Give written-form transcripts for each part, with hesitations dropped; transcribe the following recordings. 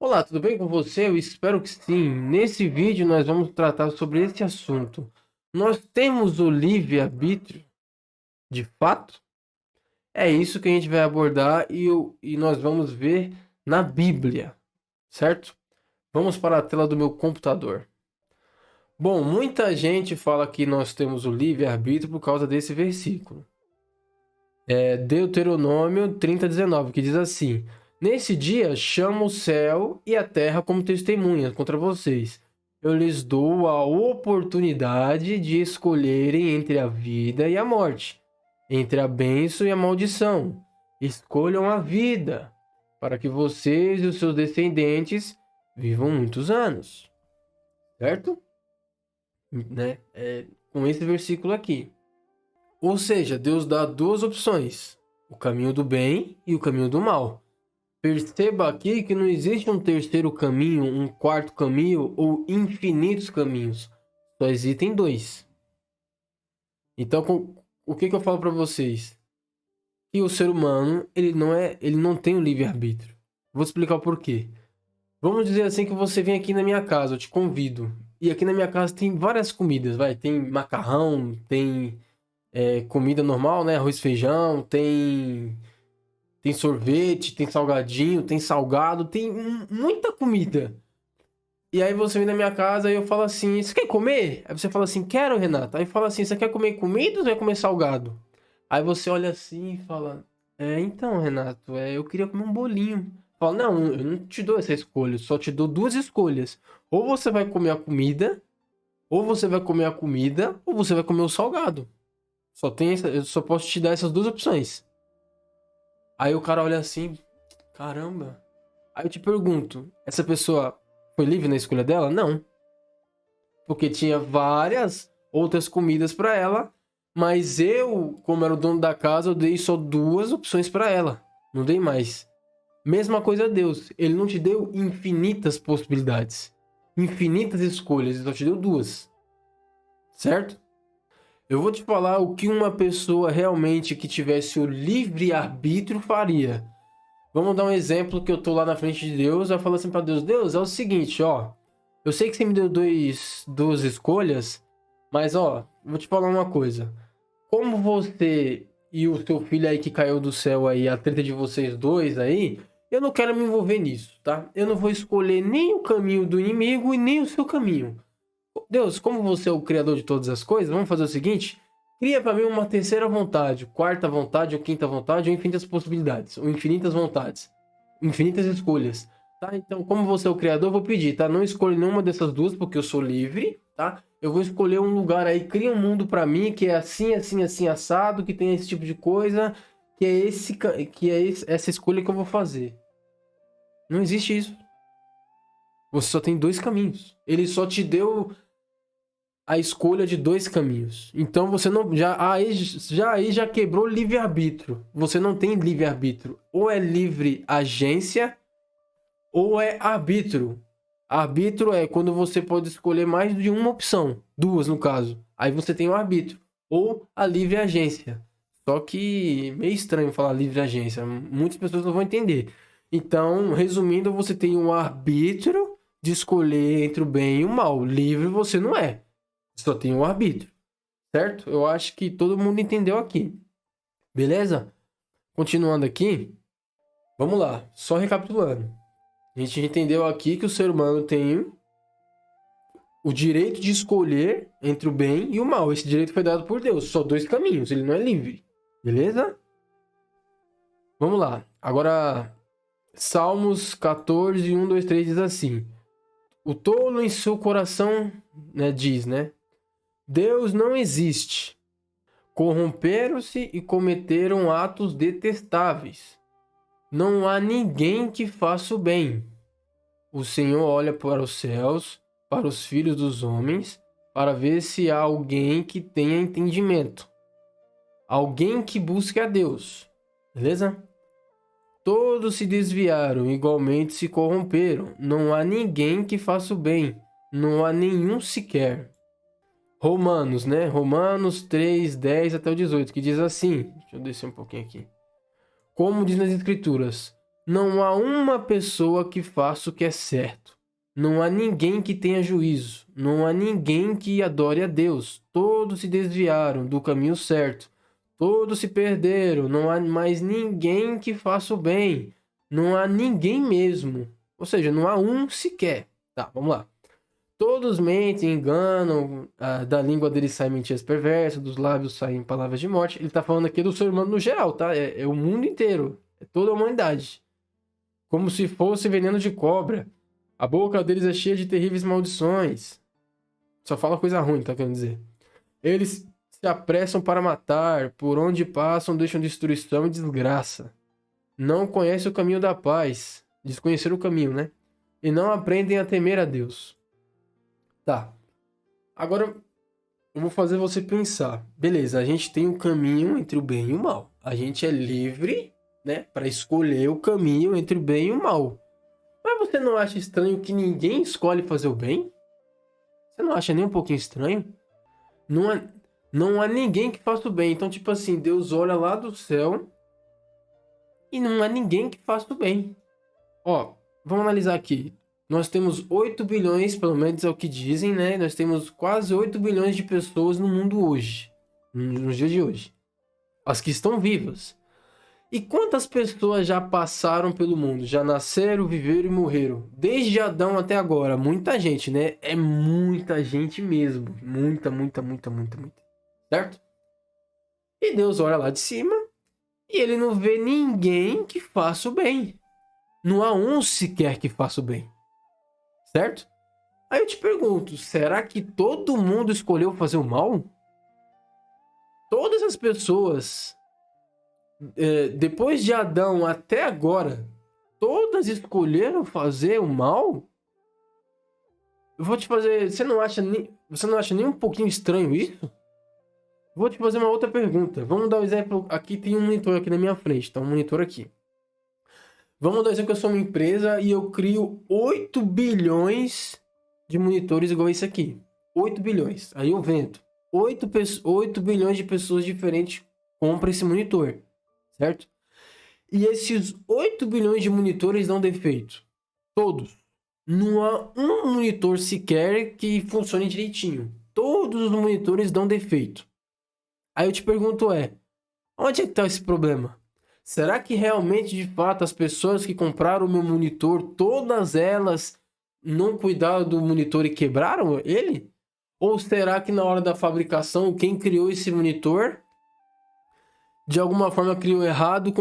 Olá, tudo bem com você? Eu espero que sim. Nesse vídeo nós vamos tratar sobre esse assunto. Nós temos o livre-arbítrio, de fato? É isso que a gente vai abordar e nós vamos ver na Bíblia, certo? Vamos para a tela do meu computador. Bom, muita gente fala que nós temos o livre-arbítrio por causa desse versículo. É Deuteronômio 30:19, que diz assim: Nesse dia chamo o céu e a terra como testemunhas contra vocês. Eu lhes dou a oportunidade de escolherem entre a vida e a morte, entre a bênção e a maldição. Escolham a vida, para que vocês e os seus descendentes vivam muitos anos. Certo? Né? Com esse versículo aqui. Ou seja, Deus dá duas opções: o caminho do bem e o caminho do mal. Perceba aqui que não existe um terceiro caminho, um quarto caminho ou infinitos caminhos. Só existem dois. Então, o que eu falo para vocês? Que o ser humano, ele não tem o livre-arbítrio. Vou explicar o porquê. Vamos dizer assim que você vem aqui na minha casa, eu te convido. E aqui na minha casa tem várias comidas, vai. Tem macarrão, tem comida normal, né? Arroz, feijão, tem sorvete, tem salgadinho, tem salgado, tem muita comida. E aí você vem na minha casa e eu falo assim: você quer comer? Aí você fala assim: quero, Renato. Aí fala assim: você quer comer comida ou você quer comer salgado? Aí você olha assim e fala: então, Renato, eu queria comer um bolinho. Fala: não, eu não te dou essa escolha, eu só te dou duas escolhas. Ou você vai comer a comida, ou você vai comer a comida, ou você vai comer o salgado. Eu só posso te dar essas duas opções. Aí o cara olha assim: caramba. Aí eu te pergunto: essa pessoa foi livre na escolha dela? Não. Porque tinha várias outras comidas para ela, mas eu, como era o dono da casa, eu dei só duas opções para ela. Não dei mais. Mesma coisa a Deus. Ele não te deu infinitas possibilidades, infinitas escolhas, ele só te deu duas. Certo? Eu vou te falar o que uma pessoa realmente que tivesse o livre-arbítrio faria. Vamos dar um exemplo que eu tô lá na frente de Deus, eu falo assim para Deus: Deus, é o seguinte, ó. Eu sei que você me deu duas escolhas, mas ó, vou te falar uma coisa. Como você e o seu filho aí que caiu do céu aí, a treta de vocês dois aí, eu não quero me envolver nisso, tá? Eu não vou escolher nem o caminho do inimigo e nem o seu caminho. Deus, como você é o criador de todas as coisas, vamos fazer o seguinte: cria para mim uma terceira vontade, quarta vontade, ou quinta vontade, ou infinitas possibilidades, ou infinitas vontades, infinitas escolhas, tá? Então, como você é o criador, eu vou pedir, tá? Não escolha nenhuma dessas duas, porque eu sou livre, tá? Eu vou escolher um lugar aí, cria um mundo para mim que é assim, assim, assim, assado, que tem esse tipo de coisa, essa escolha que eu vou fazer. Não existe isso. Você só tem dois caminhos. Ele só te deu a escolha de dois caminhos. Então você não já quebrou livre-arbítrio. Você não tem livre-arbítrio. Ou é livre agência ou é arbítrio. Arbítrio é quando você pode escolher mais de uma opção, duas no caso. Aí você tem o arbítrio ou a livre agência. Só que meio estranho falar livre agência, muitas pessoas não vão entender. Então, resumindo, você tem um arbítrio de escolher entre o bem e o mal. Livre você não é. Só tem o arbítrio, certo? Eu acho que todo mundo entendeu aqui. Beleza? Continuando aqui, vamos lá, só recapitulando. A gente entendeu aqui que o ser humano tem o direito de escolher entre o bem e o mal. Esse direito foi dado por Deus. Só dois caminhos, ele não é livre. Beleza? Vamos lá. Agora, Salmos 14, 1, 2, 3 diz assim: o tolo em seu coração, né, diz, né? Deus não existe. Corromperam-se e cometeram atos detestáveis. Não há ninguém que faça o bem. O Senhor olha para os céus, para os filhos dos homens, para ver se há alguém que tenha entendimento. Alguém que busque a Deus. Beleza? Todos se desviaram, igualmente se corromperam. Não há ninguém que faça o bem. Não há nenhum sequer. Romanos, né? Romanos 3, 10 até o 18, que diz assim. Deixa eu descer um pouquinho aqui. Como diz nas Escrituras: Não há uma pessoa que faça o que é certo. Não há ninguém que tenha juízo. Não há ninguém que adore a Deus. Todos se desviaram do caminho certo. Todos se perderam. Não há mais ninguém que faça o bem. Não há ninguém mesmo. Ou seja, não há um sequer. Tá, vamos lá. Todos mentem, enganam, da língua deles saem mentiras perversas, dos lábios saem palavras de morte. Ele tá falando aqui do ser humano no geral, tá? É o mundo inteiro. É toda a humanidade. Como se fosse veneno de cobra. A boca deles é cheia de terríveis maldições. Só fala coisa ruim, tá querendo dizer. Eles se apressam para matar. Por onde passam, deixam destruição e desgraça. Não conhecem o caminho da paz. Desconhecer o caminho, né? E não aprendem a temer a Deus. Tá. Agora, eu vou fazer você pensar. Beleza, a gente tem um caminho entre o bem e o mal. A gente é livre, né, para escolher o caminho entre o bem e o mal. Mas você não acha estranho que ninguém escolhe fazer o bem? Você não acha nem um pouquinho estranho? Não há ninguém que faça o bem. Então, tipo assim, Deus olha lá do céu e não há ninguém que faça o bem. Ó, vamos analisar aqui. Nós temos 8 bilhões, pelo menos é o que dizem, né? Nós temos quase 8 bilhões de pessoas no mundo hoje. Nos dias de hoje. As que estão vivas. E quantas pessoas já passaram pelo mundo? Já nasceram, viveram e morreram? Desde Adão até agora. Muita gente, né? É muita gente mesmo. Muita, muita, muita, muita, muita. Certo? E Deus olha lá de cima e ele não vê ninguém que faça o bem. Não há um sequer que faça o bem. Certo? Aí eu te pergunto, será que todo mundo escolheu fazer o mal? Todas as pessoas, depois de Adão até agora, todas escolheram fazer o mal? Eu vou te fazer... Você não acha nem um pouquinho estranho isso? Vou te fazer uma outra pergunta. Vamos dar um exemplo. Aqui tem um monitor aqui na minha frente. Tá um monitor aqui. Vamos dar um exemplo que eu sou uma empresa e eu crio 8 bilhões de monitores igual esse aqui. 8 bilhões. Aí eu vendo. 8 bilhões de pessoas diferentes compram esse monitor. Certo? E esses 8 bilhões de monitores dão defeito. Todos. Não há um monitor sequer que funcione direitinho. Todos os monitores dão defeito. Aí eu te pergunto onde é que está esse problema? Será que realmente, de fato, as pessoas que compraram o meu monitor, todas elas não cuidaram do monitor e quebraram ele? Ou será que na hora da fabricação, quem criou esse monitor, de alguma forma criou errado,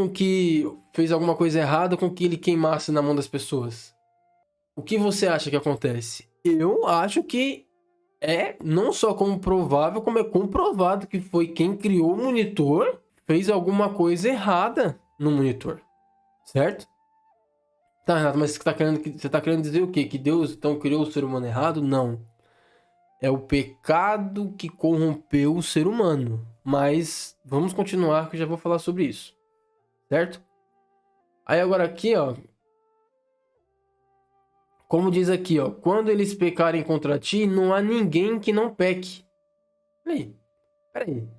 fez alguma coisa errada com que ele queimasse na mão das pessoas? O que você acha que acontece? Eu acho que não só como provável, como é comprovado que foi quem criou o monitor, fez alguma coisa errada no monitor. Certo? Tá, Renato, mas você tá querendo dizer o quê? Que Deus então criou o ser humano errado? Não. É o pecado que corrompeu o ser humano. Mas vamos continuar que eu já vou falar sobre isso. Certo? Aí agora aqui, ó. Como diz aqui, ó. Quando eles pecarem contra ti, não há ninguém que não peque. Peraí.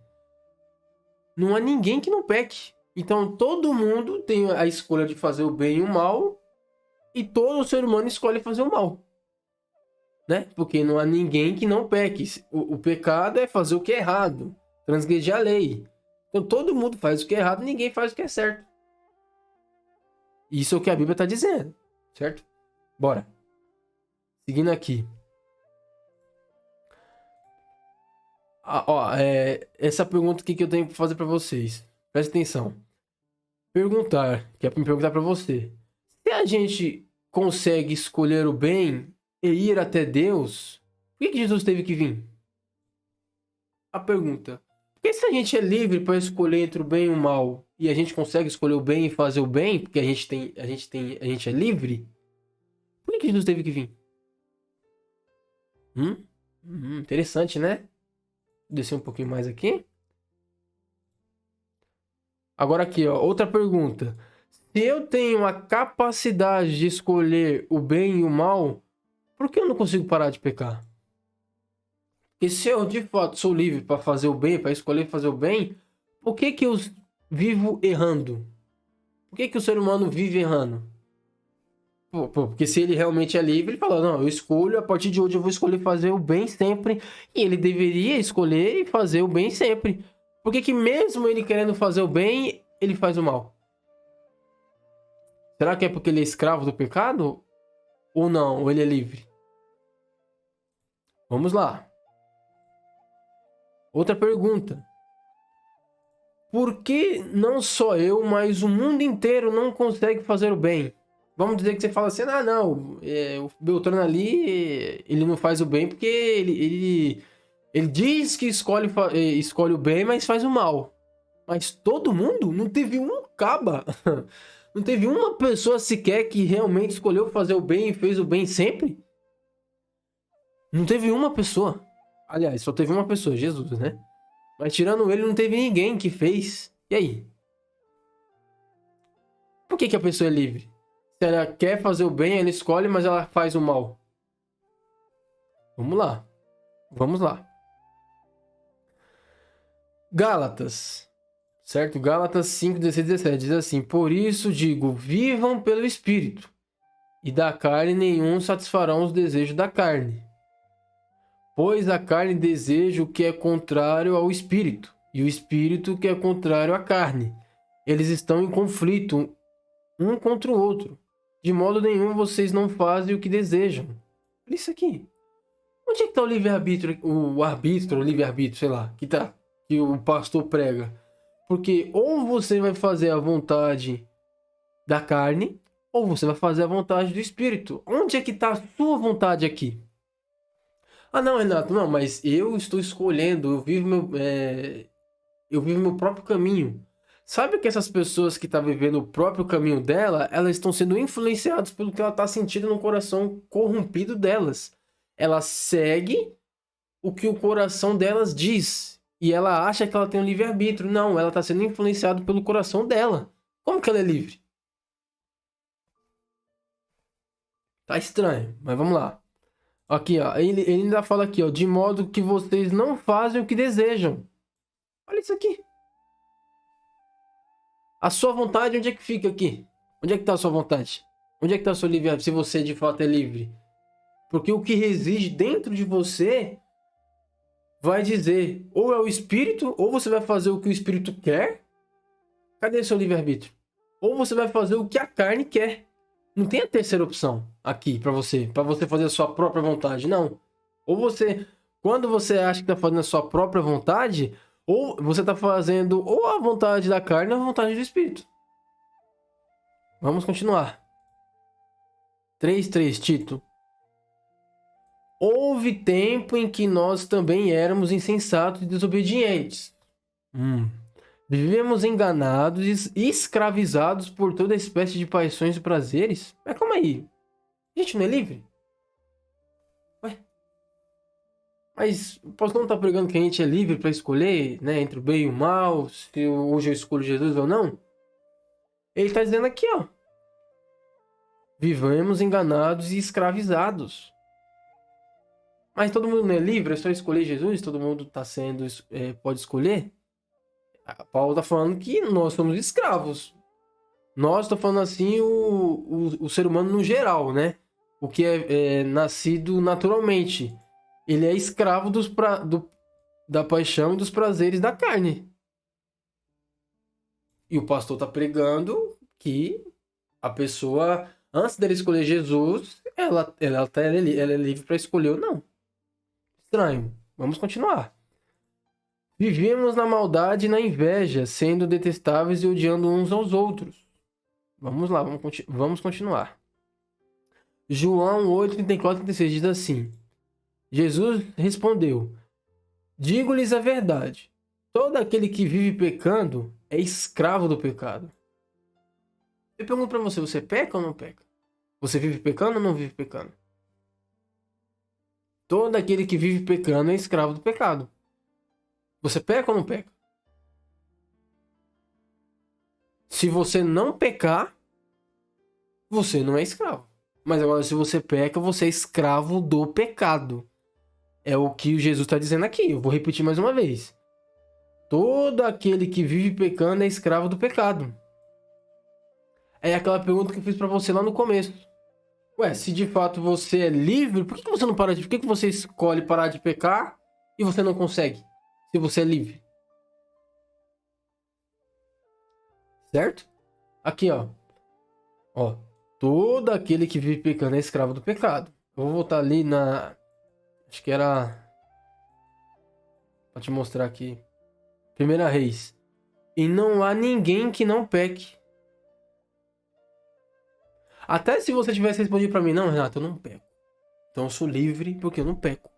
Não há ninguém que não peque. Então todo mundo tem a escolha de fazer o bem e o mal. E todo ser humano escolhe fazer o mal. Né? Porque não há ninguém que não peque. O pecado é fazer o que é errado. Transgredir a lei. Então todo mundo faz o que é errado, ninguém faz o que é certo. Isso é o que a Bíblia está dizendo. Certo? Bora. Seguindo aqui. Essa pergunta aqui que eu tenho para fazer para vocês. Presta atenção. Que é para me perguntar para você. Se a gente consegue escolher o bem e ir até Deus, por que Jesus teve que vir? A pergunta. Porque se a gente é livre para escolher entre o bem e o mal, e a gente consegue escolher o bem e fazer o bem, porque a gente é livre, por que Jesus teve que vir? Interessante, né? Vou descer um pouquinho mais aqui. Agora aqui, ó, outra pergunta. Se eu tenho a capacidade de escolher o bem e o mal, por que eu não consigo parar de pecar? E se eu de fato sou livre para fazer o bem, para escolher fazer o bem, por que eu vivo errando? Por que o ser humano vive errando? Porque se ele realmente é livre, ele fala, não, eu escolho, a partir de hoje eu vou escolher fazer o bem sempre. E ele deveria escolher e fazer o bem sempre. Por que mesmo ele querendo fazer o bem, ele faz o mal? Será que é porque ele é escravo do pecado? Ou não? Ou ele é livre? Vamos lá. Outra pergunta. Por que não só eu, mas o mundo inteiro não consegue fazer o bem? Vamos dizer que você fala assim, ah, não, o Beltrano ali, ele não faz o bem porque ele diz que escolhe o bem, mas faz o mal. Mas todo mundo? Não teve um caba. Não teve uma pessoa sequer que realmente escolheu fazer o bem e fez o bem sempre? Não teve uma pessoa. Aliás, só teve uma pessoa, Jesus, né? Mas tirando ele, não teve ninguém que fez. E aí? Por que a pessoa é livre? Se ela quer fazer o bem, ela escolhe, mas ela faz o mal. Vamos lá. Vamos lá. Gálatas. Certo? Gálatas 5, 16, 17. Diz assim: por isso digo, vivam pelo Espírito, e da carne nenhum satisfarão os desejos da carne. Pois a carne deseja o que é contrário ao Espírito, e o Espírito que é contrário à carne. Eles estão em conflito um contra o outro. De modo nenhum vocês não fazem o que desejam. Olha isso aqui. Onde é que está o livre-arbítrio, o livre-arbítrio, sei lá, que o pastor prega? Porque ou você vai fazer a vontade da carne, ou você vai fazer a vontade do Espírito. Onde é que está a sua vontade aqui? Ah, não, Renato, não, mas eu estou escolhendo, eu vivo meu próprio caminho. Sabe que essas pessoas que estão vivendo o próprio caminho dela, elas estão sendo influenciadas pelo que ela está sentindo no coração corrompido delas. Ela segue o que o coração delas diz. E ela acha que ela tem um livre-arbítrio. Não, ela está sendo influenciada pelo coração dela. Como que ela é livre? Tá estranho, mas vamos lá. Aqui, ó, ele ainda fala aqui, ó, de modo que vocês não fazem o que desejam. Olha isso aqui. A sua vontade, onde é que fica aqui? Onde é que está a sua vontade? Onde é que está o seu livre-arbítrio, se você de fato é livre? Porque o que reside dentro de você vai dizer, ou é o Espírito, ou você vai fazer o que o Espírito quer. Cadê seu livre-arbítrio? Ou você vai fazer o que a carne quer. Não tem a terceira opção aqui para você fazer a sua própria vontade, não. Ou você, quando você acha que está fazendo a sua própria vontade, ou você está fazendo ou a vontade da carne ou a vontade do Espírito. Vamos continuar. 3:3, Tito. Houve tempo em que nós também éramos insensatos e desobedientes. Vivíamos enganados e escravizados por toda espécie de paixões e prazeres. Mas calma aí. A gente não é livre? Ué? Mas o pastor não está pregando que a gente é livre para escolher, né, entre o bem e o mal, se hoje eu escolho Jesus ou não? Ele está dizendo aqui, ó. Vivemos enganados e escravizados. Mas todo mundo não é livre? É só escolher Jesus? Todo mundo está sendo, pode escolher? Paulo está falando que nós somos escravos. Nós, estou falando assim, o ser humano no geral, né? O que é nascido naturalmente. Ele é escravo da paixão e dos prazeres da carne. E o pastor está pregando que a pessoa, antes dele escolher Jesus, ela é livre para escolher ou não. Estranho. Vamos continuar. Vivíamos na maldade e na inveja, sendo detestáveis e odiando uns aos outros. Vamos lá, vamos continuar. João 8, 34, 36 diz assim: Jesus respondeu: digo-lhes a verdade. Todo aquele que vive pecando é escravo do pecado. Eu pergunto para você, você peca ou não peca? Você vive pecando ou não vive pecando? Todo aquele que vive pecando é escravo do pecado. Você peca ou não peca? Se você não pecar, você não é escravo. Mas agora, se você peca, você é escravo do pecado. É o que Jesus está dizendo aqui. Eu vou repetir mais uma vez. Todo aquele que vive pecando é escravo do pecado. É aquela pergunta que eu fiz pra você lá no começo. Ué, se de fato você é livre, por que que você não para de... Por que que você escolhe parar de pecar e você não consegue? Se você é livre. Certo? Aqui, ó. Ó. Todo aquele que vive pecando é escravo do pecado. Eu vou voltar ali na... Acho que era... Pra te mostrar aqui. Primeira Reis. E não há ninguém que não peque. Até se você tivesse respondido pra mim, não, Renato, eu não peco. Então eu sou livre porque eu não peco.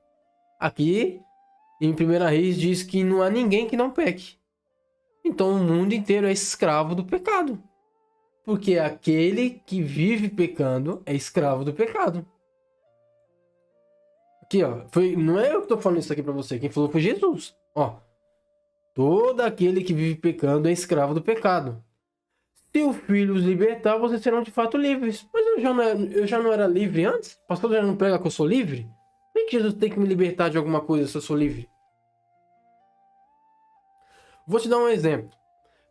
Aqui, em Primeira Reis, diz que não há ninguém que não peque. Então o mundo inteiro é escravo do pecado. Porque aquele que vive pecando é escravo do pecado. Aqui, ó. Não é eu que tô falando isso aqui pra você. Quem falou foi Jesus. Ó. Todo aquele que vive pecando é escravo do pecado. Se o Filho os libertar, vocês serão de fato livres. Mas eu já não era livre antes? O pastor já não prega que eu sou livre? Por que Jesus tem que me libertar de alguma coisa se eu sou livre? Vou te dar um exemplo.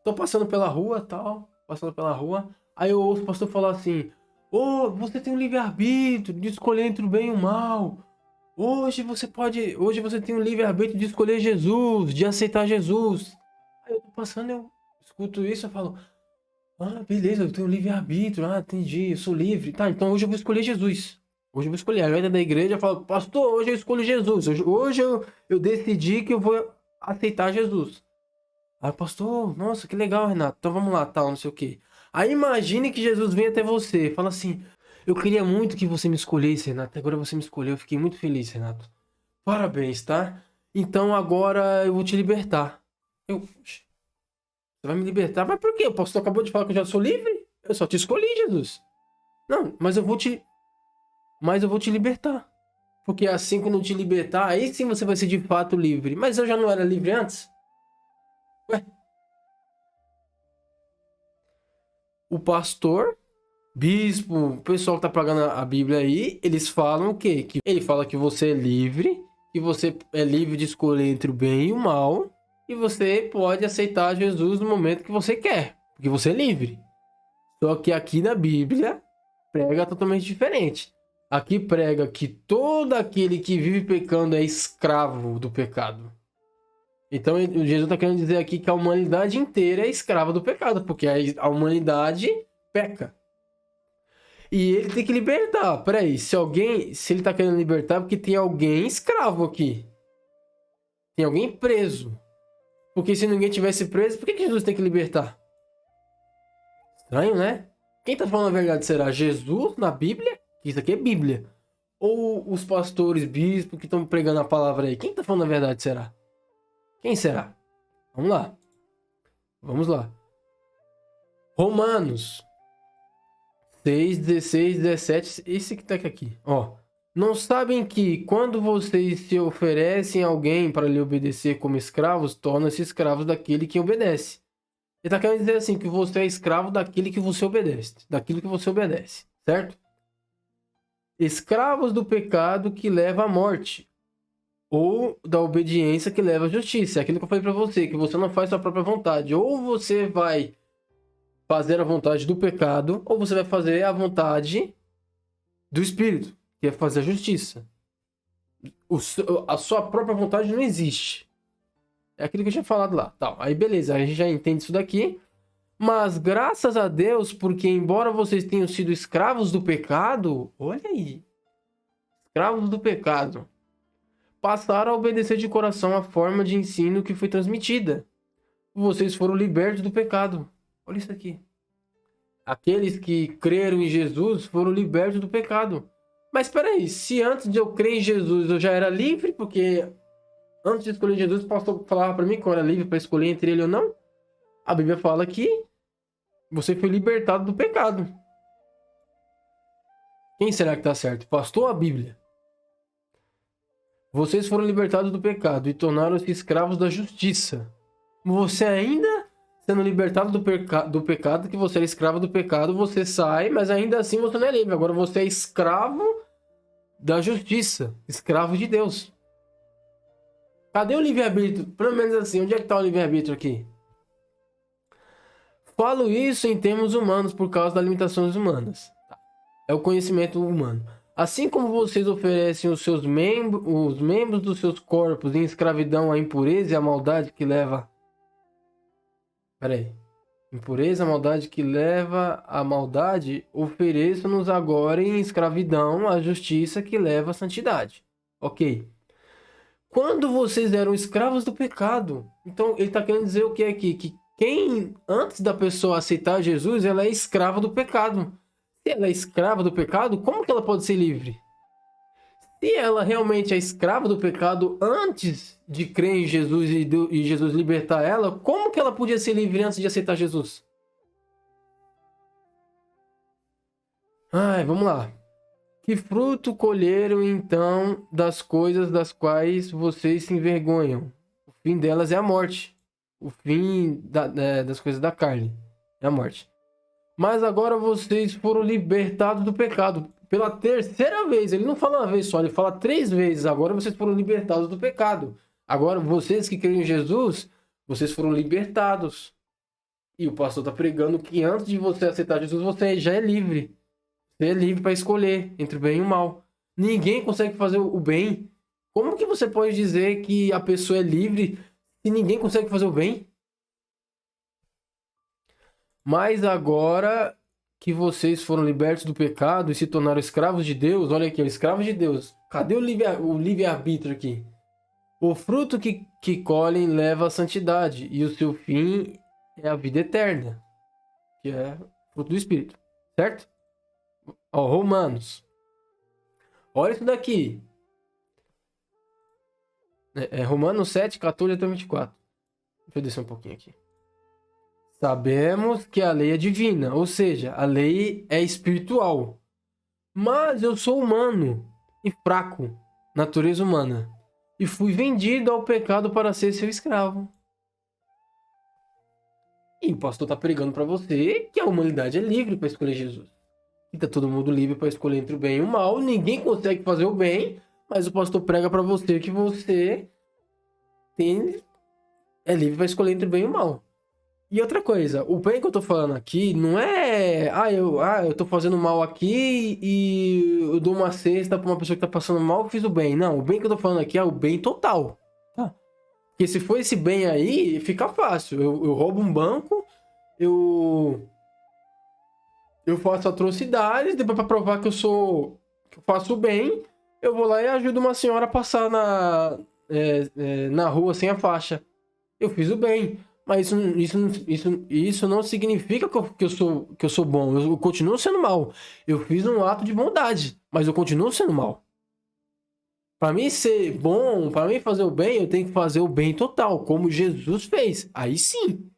Tô passando pela rua, tal. Passando pela rua. Aí eu ouço o pastor falar assim: Ô, você tem um livre-arbítrio de escolher entre o bem e o mal. Hoje você tem um livre-arbítrio de escolher Jesus, de aceitar Jesus. Aí eu tô passando, eu escuto isso, eu falo: ah, beleza, eu tenho livre-arbítrio. Ah, entendi, eu sou livre. Tá, então hoje eu vou escolher Jesus. Hoje eu vou escolher. Aí eu entro da igreja e falo: pastor, hoje eu escolho Jesus. Hoje eu decidi que eu vou aceitar Jesus. Aí, pastor, nossa, que legal, Renato. Então vamos lá, tal, não sei o quê. Aí imagine que Jesus vem até você e fala assim: eu queria muito que você me escolhesse, Renato. Agora você me escolheu, eu fiquei muito feliz, Renato. Parabéns, tá? Então agora eu vou te libertar. Você vai me libertar? Mas por quê? O pastor acabou de falar que eu já sou livre? Eu só te escolhi, Jesus. Não, mas eu vou te libertar. Porque assim quando eu te libertar, aí sim você vai ser de fato livre. Mas eu já não era livre antes? Ué? O pastor, bispo, o pessoal que tá pagando a Bíblia aí, eles falam o quê? Que ele fala que você é livre, que você é livre de escolher entre o bem e o mal, e você pode aceitar Jesus no momento que você quer, porque você é livre. Só que aqui na Bíblia prega totalmente diferente. Aqui prega que todo aquele que vive pecando é escravo do pecado. Então Jesus está querendo dizer aqui que a humanidade inteira é escrava do pecado, porque a humanidade peca. E ele tem que libertar. Peraí, se ele tá querendo libertar, é porque tem alguém escravo aqui. Tem alguém preso. Porque se ninguém tivesse preso, por que Jesus tem que libertar? Estranho, né? Quem tá falando a verdade será Jesus na Bíblia? Isso aqui é Bíblia. Ou os pastores, bispos que estão pregando a palavra aí? Quem tá falando a verdade será? Quem será? Vamos lá. Vamos lá. Romanos 6, 16, 17, esse que tá aqui, ó. Não sabem que quando vocês se oferecem a alguém para lhe obedecer como escravos, tornam-se escravos daquele que obedece. Ele tá querendo dizer assim, que você é escravo daquele que você obedece, daquilo que você obedece, certo? Escravos do pecado que leva à morte, ou da obediência que leva à justiça. É aquilo que eu falei para você, que você não faz sua própria vontade. Ou você vai fazer a vontade do pecado, ou você vai fazer a vontade do Espírito, que é fazer a justiça. A sua própria vontade não existe. É aquilo que eu tinha falado lá. Tá, aí beleza, a gente já entende isso daqui. Mas graças a Deus, porque embora vocês tenham sido escravos do pecado, olha aí, escravos do pecado, passaram a obedecer de coração a forma de ensino que foi transmitida. Vocês foram libertos do pecado. Olha isso aqui. Aqueles que creram em Jesus foram libertos do pecado. Mas espera aí, se antes de eu crer em Jesus eu já era livre, porque antes de escolher Jesus o pastor falava para mim que eu era livre para escolher entre ele ou não, a Bíblia fala que você foi libertado do pecado. Quem será que está certo? O pastor ou a Bíblia? Vocês foram libertados do pecado e tornaram-se escravos da justiça. Você ainda sendo libertado do pecado, que você era escravo do pecado, você sai, mas ainda assim você não é livre. Agora você é escravo da justiça, escravo de Deus. Cadê o livre-arbítrio? Pelo menos assim, onde é que está o livre-arbítrio aqui? Falo isso em termos humanos por causa das limitações humanas. É o conhecimento humano. Assim como vocês oferecem os membros dos seus corpos em escravidão à impureza e à maldade que leva... Peraí. Impureza, maldade que leva à maldade, ofereçam-nos agora em escravidão à justiça que leva à santidade. Ok. Quando vocês eram escravos do pecado, então ele está querendo dizer o que aqui? Que quem, antes da pessoa aceitar Jesus, ela é escrava do pecado. Se ela é escrava do pecado, como que ela pode ser livre? Se ela realmente é escrava do pecado antes de crer em Jesus e Jesus libertar ela, como que ela podia ser livre antes de aceitar Jesus? Ai, vamos lá. Que fruto colheram então das coisas das quais vocês se envergonham? O fim delas é a morte. O fim das coisas da carne é a morte. Mas agora vocês foram libertados do pecado. Pela terceira vez, ele não fala uma vez só, ele fala 3 vezes. Agora vocês foram libertados do pecado. Agora vocês que creem em Jesus, vocês foram libertados. E o pastor está pregando que antes de você aceitar Jesus, você já é livre. Você é livre para escolher entre o bem e o mal. Ninguém consegue fazer o bem. Como que você pode dizer que a pessoa é livre se ninguém consegue fazer o bem? Mas agora que vocês foram libertos do pecado e se tornaram escravos de Deus, olha aqui, escravos de Deus. Cadê o livre-arbítrio aqui? O fruto que colhem leva à santidade e o seu fim é a vida eterna, que é fruto do Espírito, certo? Ó, Romanos. Olha isso daqui. Romanos 7, 14 até 24. Deixa eu descer um pouquinho aqui. Sabemos que a lei é divina, ou seja, a lei é espiritual. Mas eu sou humano e fraco, natureza humana, e fui vendido ao pecado para ser seu escravo. E o pastor está pregando para você que a humanidade é livre para escolher Jesus. E tá todo mundo livre para escolher entre o bem e o mal. Ninguém consegue fazer o bem, mas o pastor prega para você que você é livre para escolher entre o bem e o mal. E outra coisa, o bem que eu tô falando aqui não é... eu tô fazendo mal aqui e eu dou uma cesta pra uma pessoa que tá passando mal, eu fiz o bem. Não, o bem que eu tô falando aqui é o bem total, tá? Porque se for esse bem aí, fica fácil. Eu roubo um banco, eu faço atrocidades, depois pra provar que eu faço o bem, eu vou lá e ajudo uma senhora a passar na rua sem a faixa. Eu fiz o bem. Mas isso não significa que eu sou bom. Eu continuo sendo mal. Eu fiz um ato de bondade, mas eu continuo sendo mal. Para mim ser bom, para mim fazer o bem, eu tenho que fazer o bem total, como Jesus fez. Aí sim.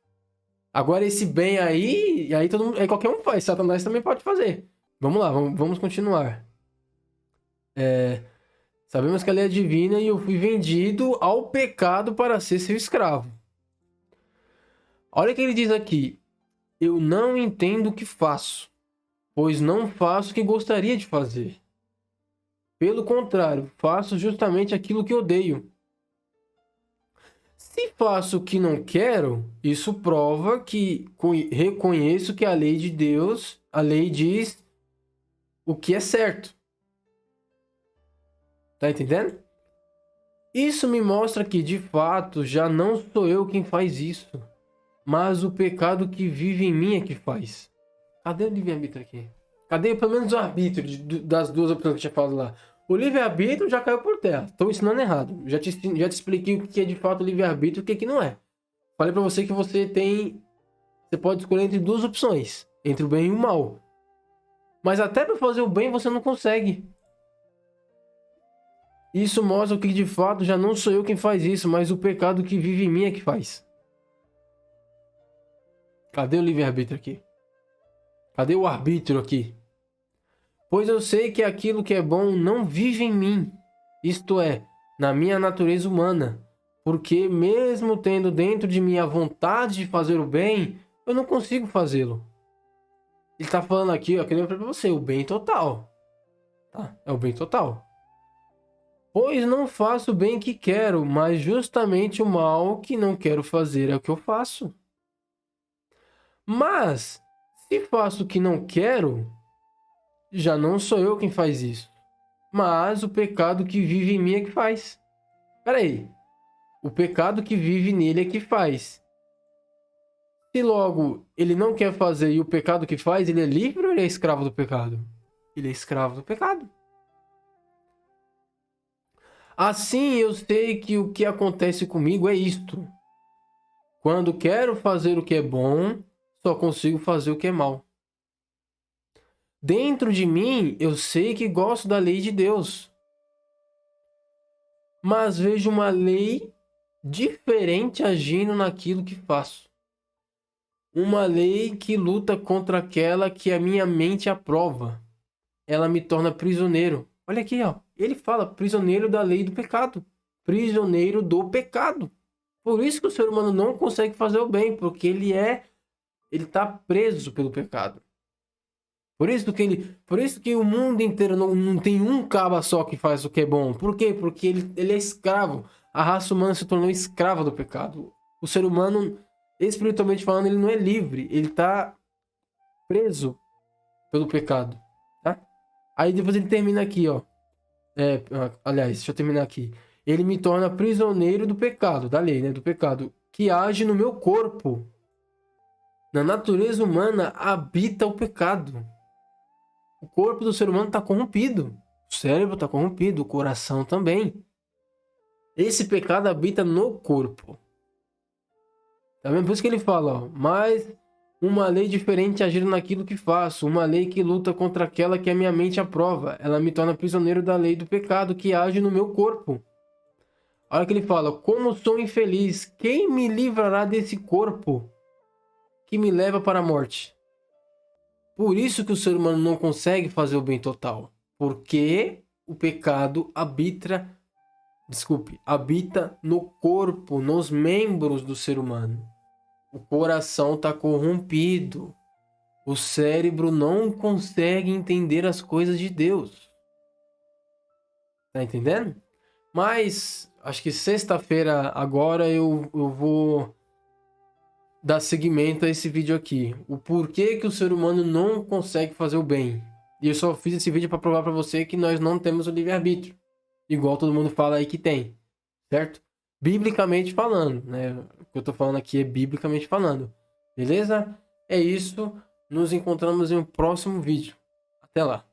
Agora esse bem aí todo mundo, qualquer um faz. Satanás também pode fazer. Vamos lá, vamos continuar. Sabemos que a lei é divina e eu fui vendido ao pecado para ser seu escravo. Olha o que ele diz aqui. Eu não entendo o que faço, pois não faço o que gostaria de fazer. Pelo contrário, faço justamente aquilo que odeio. Se faço o que não quero, isso prova que reconheço que a lei de Deus, a lei diz o que é certo. Tá entendendo? Isso me mostra que, de fato, já não sou eu quem faz isso, mas o pecado que vive em mim é que faz. Cadê o livre-arbítrio aqui? Cadê pelo menos o arbítrio das duas opções que eu tinha falado lá? O livre-arbítrio já caiu por terra. Estou ensinando errado. Já te expliquei o que é de fato livre-arbítrio e o que não é. Falei para você que você pode escolher entre duas opções. Entre o bem e o mal. Mas até para fazer o bem você não consegue. Isso mostra que de fato já não sou eu quem faz isso, mas o pecado que vive em mim é que faz. Cadê o livre-arbítrio aqui? Cadê o arbítrio aqui? Pois eu sei que aquilo que é bom não vive em mim, isto é, na minha natureza humana, porque mesmo tendo dentro de mim a vontade de fazer o bem, eu não consigo fazê-lo. Ele está falando aqui, ó, que eu falei para você, o bem total. Tá? É o bem total. Pois não faço o bem que quero, mas justamente o mal que não quero fazer é o que eu faço. Mas, se faço o que não quero, já não sou eu quem faz isso, mas o pecado que vive em mim é que faz. Peraí, o pecado que vive nele é que faz. Se logo ele não quer fazer e o pecado que faz, ele é livre ou ele é escravo do pecado? Ele é escravo do pecado. Assim eu sei que o que acontece comigo é isto. Quando quero fazer o que é bom, só consigo fazer o que é mal. Dentro de mim, eu sei que gosto da lei de Deus, mas vejo uma lei diferente agindo naquilo que faço. Uma lei que luta contra aquela que a minha mente aprova. Ela me torna prisioneiro. Olha aqui, ó. Ele fala prisioneiro da lei do pecado. Prisioneiro do pecado. Por isso que o ser humano não consegue fazer o bem, porque ele está preso pelo pecado. Por isso que o mundo inteiro não tem um caba só que faz o que é bom. Por quê? Porque ele é escravo. A raça humana se tornou escrava do pecado. O ser humano, espiritualmente falando, ele não é livre. Ele está preso pelo pecado. Tá? Aí depois ele termina aqui, ó. Aliás, deixa eu terminar aqui. Ele me torna prisioneiro do pecado, da lei, né? Do pecado, que age no meu corpo. Na natureza humana habita o pecado. O corpo do ser humano está corrompido. O cérebro está corrompido, o coração também. Esse pecado habita no corpo. Tá vendo? Por isso que ele fala, ó, mas uma lei diferente agindo naquilo que faço, uma lei que luta contra aquela que a minha mente aprova. Ela me torna prisioneiro da lei do pecado que age no meu corpo. Olha que ele fala, como sou infeliz, quem me livrará desse corpo que me leva para a morte? Por isso que o ser humano não consegue fazer o bem total. Porque o pecado habita no corpo, nos membros do ser humano. O coração está corrompido. O cérebro não consegue entender as coisas de Deus. Tá entendendo? Mas, acho que sexta-feira agora eu vou dar seguimento a esse vídeo aqui. O porquê que o ser humano não consegue fazer o bem. E eu só fiz esse vídeo para provar para você que nós não temos o livre-arbítrio. Igual todo mundo fala aí que tem. Certo? Biblicamente falando, né? O que eu tô falando aqui é biblicamente falando. Beleza? É isso. Nos encontramos em um próximo vídeo. Até lá.